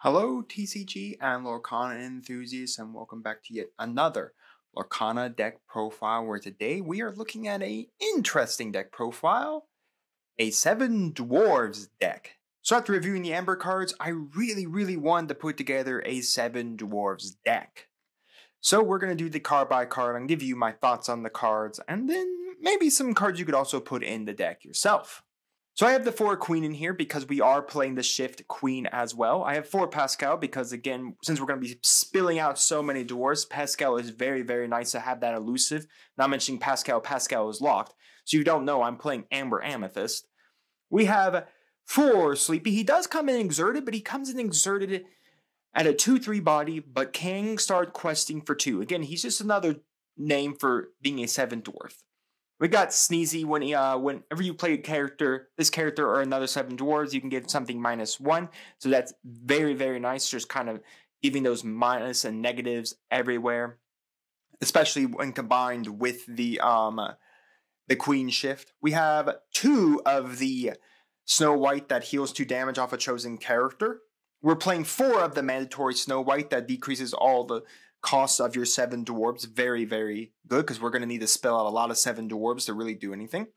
Hello TCG and Lorcana enthusiasts, and welcome back to yet another Lorcana deck profile, where today we are looking at an interesting deck profile, a Seven Dwarfs deck. So after reviewing the Amber cards, I really wanted to put together a Seven Dwarfs deck. So we're going to do the card by card and give you my thoughts on the cards, and then maybe some cards you could also put in the deck yourself. So I have the 4 Queen in here because we are playing the Shift Queen as well. I have 4 Pascal because, again, since we're going to be spilling out so many dwarves, Pascal is very nice to have that elusive. Not mentioning Pascal is locked. So you don't know I'm playing Amber Amethyst. We have 4 Sleepy. He does come in exerted, but he comes in exerted at a 2/3 body, but can start questing for 2. Again, he's just another name for being a 7 dwarf. We got Sneezy whenever you play a character, this character or another 7 dwarves, you can get something -1. So that's very nice, just kind of giving those minus and negatives everywhere, especially when combined with the Queen Shift. We have 2 of the Snow White that heals 2 damage off a chosen character. We're playing 4 of the mandatory Snow White that decreases all the costs of your 7 dwarves. Very good, because we're going to need to spell out a lot of 7 dwarves to really do anything.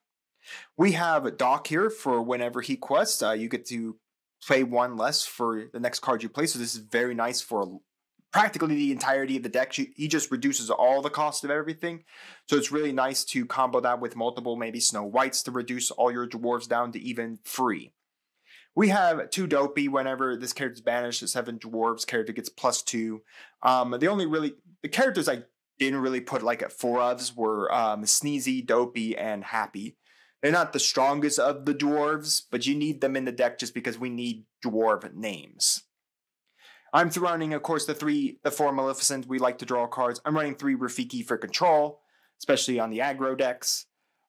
We have Doc here for whenever he quests. You get to play 1 less for the next card you play, so this is very nice for practically the entirety of the deck. He just reduces all the cost of everything, so it's really nice to combo that with multiple maybe Snow Whites to reduce all your dwarves down to even 3. We have 2 Dopey. Whenever this character is banished, the 7 dwarves character gets +2. The characters I didn't really put like at 4 ofs were Sneezy, Dopey, and Happy. They're not the strongest of the dwarves, but you need them in the deck just because we need dwarf names. I'm running, of course, the 4 Maleficent. We like to draw cards. I'm running 3 Rafiki for control, especially on the aggro decks.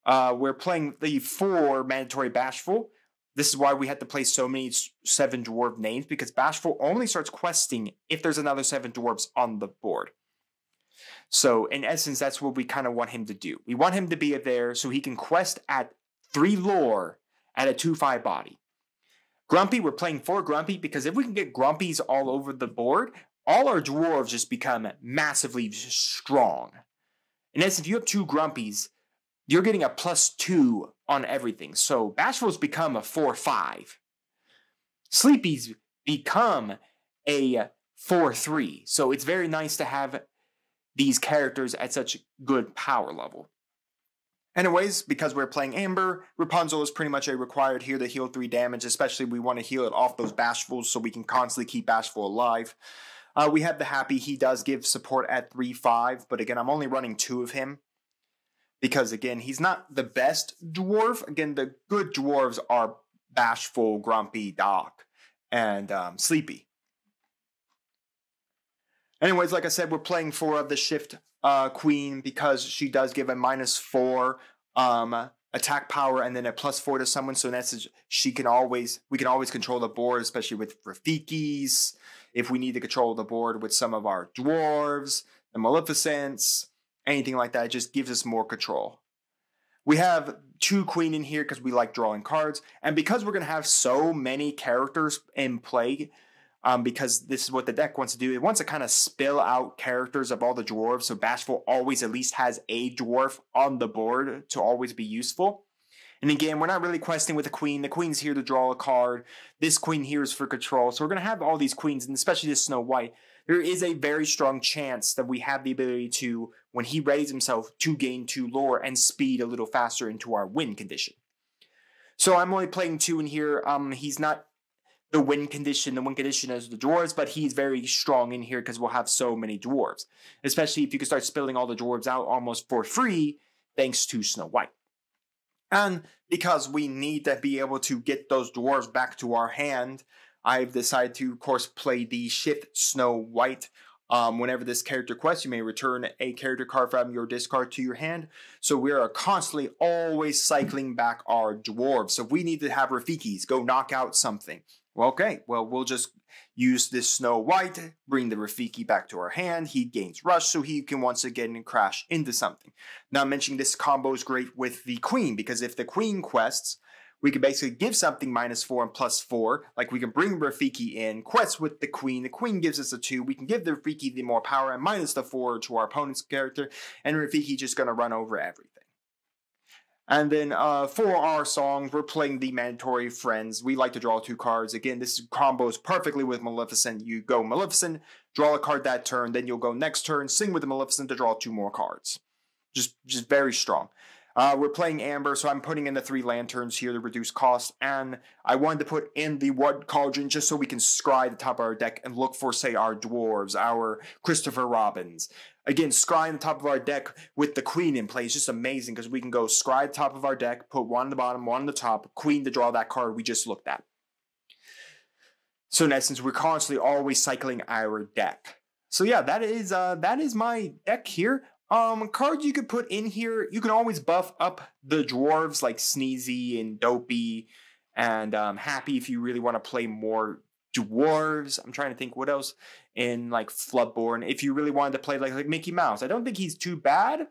We're playing the 4 mandatory Bashful. This is why we had to play so many 7 dwarf names, because Bashful only starts questing if there's another 7 dwarves on the board. So in essence, that's what we kind of want him to do. We want him to be there so he can quest at 3 lore at a 2/5 body. Grumpy, we're playing 4 Grumpy because if we can get Grumpies all over the board, all our dwarves just become massively strong. In essence, if you have 2 Grumpies, you're getting a +2 on everything. So Bashful's become a 4/5. Sleepy's become a 4/3. So it's very nice to have these characters at such good power level. Anyways, because we're playing Amber, Rapunzel is pretty much a required here to heal 3 damage, especially we want to heal it off those Bashfuls so we can constantly keep Bashful alive. We have the Happy. He does give support at 3/5, but again, I'm only running 2 of him. Because, again, he's not the best dwarf. Again, the good dwarves are Bashful, Grumpy, Doc, and Sleepy. Anyways, like I said, we're playing 4 of the Shift Queen because she does give a -4 attack power and then a +4 to someone. So in essence, we can always control the board, especially with Rafikis. If we need to control the board with some of our dwarves, the Maleficents, anything like that, it just gives us more control. We have 2 Queen in here because we like drawing cards, and because we're going to have so many characters in play, because this is what the deck wants to do. It wants to kind of spill out characters of all the dwarves, so Bashful always at least has a dwarf on the board to always be useful. And again, we're not really questing with the Queen. The Queen's here to draw a card. This Queen here is for control. So we're going to have all these Queens, and especially this Snow White. There is a very strong chance that we have the ability to, when he readies himself, to gain 2 lore and speed a little faster into our win condition. So I'm only playing 2 in here. He's not the win condition. The win condition is the dwarves, but he's very strong in here because we'll have so many dwarves. Especially if you can start spilling all the dwarves out almost for free, thanks to Snow White. And because we need to be able to get those dwarves back to our hand, I've decided to, of course, play the Shift Snow White. Whenever this character quests, you may return a character card from your discard to your hand. So we are constantly always cycling back our dwarves. So if we need to have Rafikis go knock out something, well, okay, well, we'll just use this Snow White, bring the Rafiki back to our hand. He gains Rush, so he can once again crash into something. Now, mentioning this combo is great with the Queen, because if the Queen quests, we can basically give something -4 and +4. Like we can bring Rafiki in, quest with the Queen. The Queen gives us a 2. We can give the Rafiki the more power and -4 to our opponent's character. And Rafiki just going to run over everything. And then for our songs, we're playing the mandatory Friends. We like to draw 2 cards. Again, this combos perfectly with Maleficent. You go Maleficent, draw a card that turn, then you'll go next turn, sing with the Maleficent to draw 2 more cards. Just very strong. We're playing Amber, so I'm putting in the 3 lanterns here to reduce cost. And I wanted to put in the Wood Cauldron just so we can scry the top of our deck and look for, say, our Dwarves, our Christopher Robins. Again, scrying the top of our deck with the Queen in play is just amazing because we can go scry the top of our deck, put 1 on the bottom, 1 on the top, Queen to draw that card we just looked at. So in essence, we're constantly always cycling our deck. So yeah, that is my deck here. Cards you could put in here, you can always buff up the Dwarves like Sneezy and Dopey and Happy if you really want to play more Dwarves. I'm trying to think what else in like Floodborn. If you really wanted to play like Mickey Mouse, I don't think he's too bad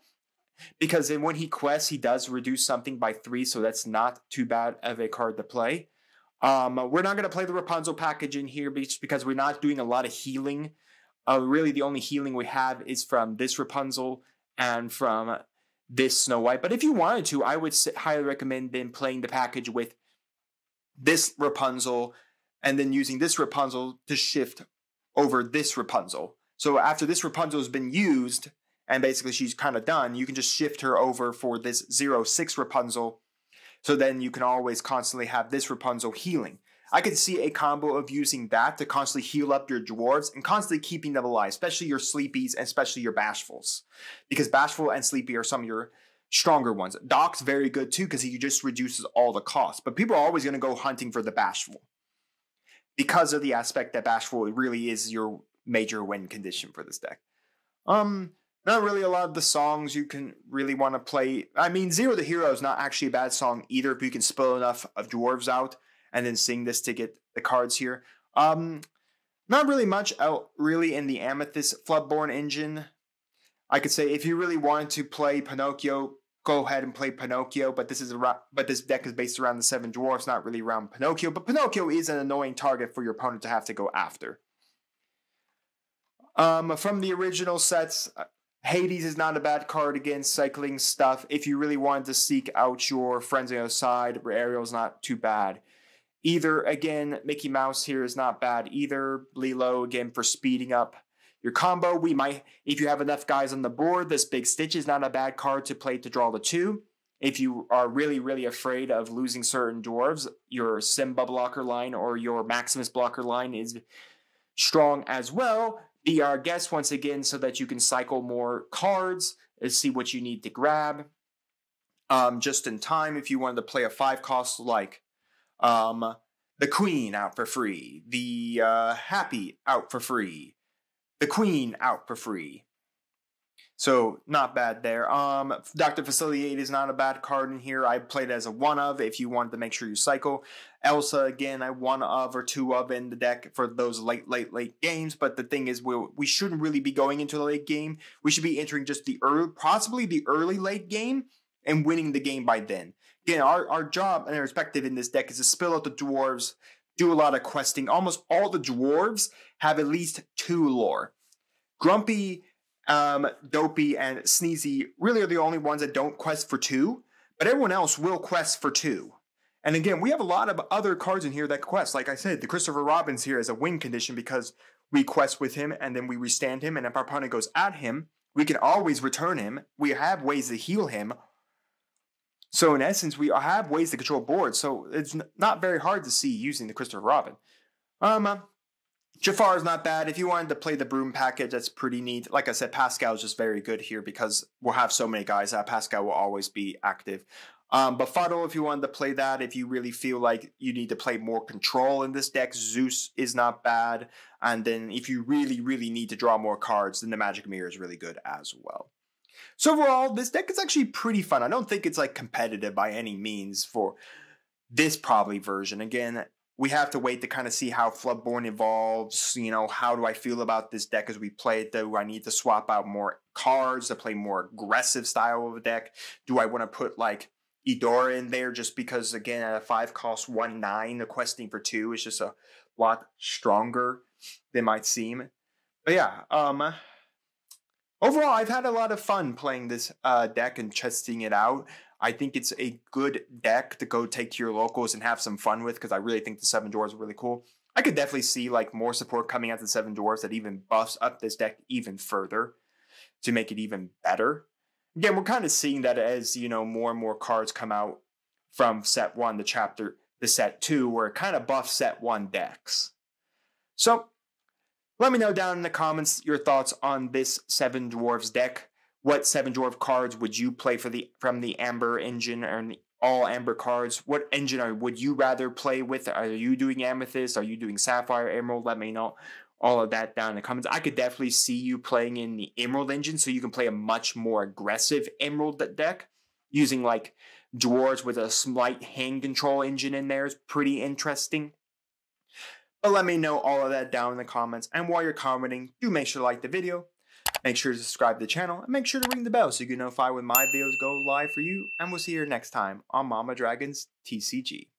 because then when he quests, he does reduce something by 3, so that's not too bad of a card to play. We're not going to play the Rapunzel package in here because we're not doing a lot of healing. Really, the only healing we have is from this Rapunzel and from this Snow White. But if you wanted to, I would highly recommend then playing the package with this Rapunzel and then using this Rapunzel to shift over this Rapunzel. So after this Rapunzel has been used, and basically she's kind of done, you can just shift her over for this 0-6 Rapunzel. So then you can always constantly have this Rapunzel healing. I could see a combo of using that to constantly heal up your Dwarves and constantly keeping them alive, especially your Sleepies and especially your Bashfuls. Because Bashful and Sleepy are some of your stronger ones. Doc's very good too because he just reduces all the costs. But people are always going to go hunting for the Bashful because of the aspect that Bashful really is your major win condition for this deck. Not really a lot of the songs you can really want to play. I mean, Zero the Hero is not actually a bad song either if you can spill enough of Dwarves out and then sing this to get the cards here. Not really much out really in the Amethyst Floodborn engine. I could say if you really wanted to play Pinocchio, go ahead and play Pinocchio, but this deck is based around the 7 Dwarfs, not really around Pinocchio, but Pinocchio is an annoying target for your opponent to have to go after. From the original sets, Hades is not a bad card against cycling stuff. If you really wanted to seek out your friends on the other side, Ariel's not too bad. Either, again, Mickey Mouse here is not bad either. Lilo, again, for speeding up your combo. We might, if you have enough guys on the board, this Big Stitch is not a bad card to play to draw the 2. If you are really, really afraid of losing certain Dwarves, your Simba blocker line or your Maximus blocker line is strong as well. Be our guest once again so that you can cycle more cards and see what you need to grab. Just in time, if you wanted to play a 5-cost like the Queen out for free, the Happy out for free, the Queen out for free. So not bad there. Dr. Facilitate is not a bad card in here. I played it as a 1 of if you wanted to make sure you cycle. Elsa, again, I 1 of or 2 of in the deck for those late games. But the thing is, we shouldn't really be going into the late game. We should be entering just the possibly the early late game and winning the game by then. Again, our job and our perspective in this deck is to spill out the Dwarves, do a lot of questing. Almost all the Dwarves have at least 2 lore. Grumpy, Dopey, and Sneezy really are the only ones that don't quest for 2, but everyone else will quest for 2. And again, we have a lot of other cards in here that quest. Like I said, the Christopher Robins here is a win condition because we quest with him and then we restand him, and if our opponent goes at him, we can always return him. We have ways to heal him. So in essence, we have ways to control board, so it's not very hard to see using the Christopher Robin. Jafar is not bad. If you wanted to play the Broom package, that's pretty neat. Like I said, Pascal is just very good here because we'll have so many guys that Pascal will always be active. Befuddle, if you wanted to play that, if you really feel like you need to play more control in this deck, Zeus is not bad. And then if you really, really need to draw more cards, then the Magic Mirror is really good as well. So overall, this deck is actually pretty fun. I don't think it's like competitive by any means for this probably version. Again, we have to wait to kind of see how Floodborn evolves. You know, how do I feel about this deck as we play it? Do I need to swap out more cards to play more aggressive style of a deck? Do I want to put like Eudora in there just because, again, at a 5 cost 1/9, the questing for 2 is just a lot stronger than might seem. But yeah, overall, I've had a lot of fun playing this deck and testing it out. I think it's a good deck to go take to your locals and have some fun with because I really think the Seven Dwarfs are really cool. I could definitely see like more support coming out the Seven Dwarfs that even buffs up this deck even further to make it even better. Again, we're kind of seeing that as, you know, more and more cards come out from set 1 to set 2, where it kind of buffs set 1 decks. So let me know down in the comments your thoughts on this Seven Dwarfs deck. What Seven Dwarf cards would you play from the Amber engine or all Amber cards? What engine would you rather play with? Are you doing Amethyst? Are you doing Sapphire, Emerald? Let me know all of that down in the comments. I could definitely see you playing in the Emerald engine, so you can play a much more aggressive Emerald deck using like Dwarves with a slight hand control engine in there is pretty interesting. But let me know all of that down in the comments. And while you're commenting, do make sure to like the video. Make sure to subscribe to the channel and make sure to ring the bell so you get notified when my videos go live for you. And we'll see you next time on Mama Dragon's TCG.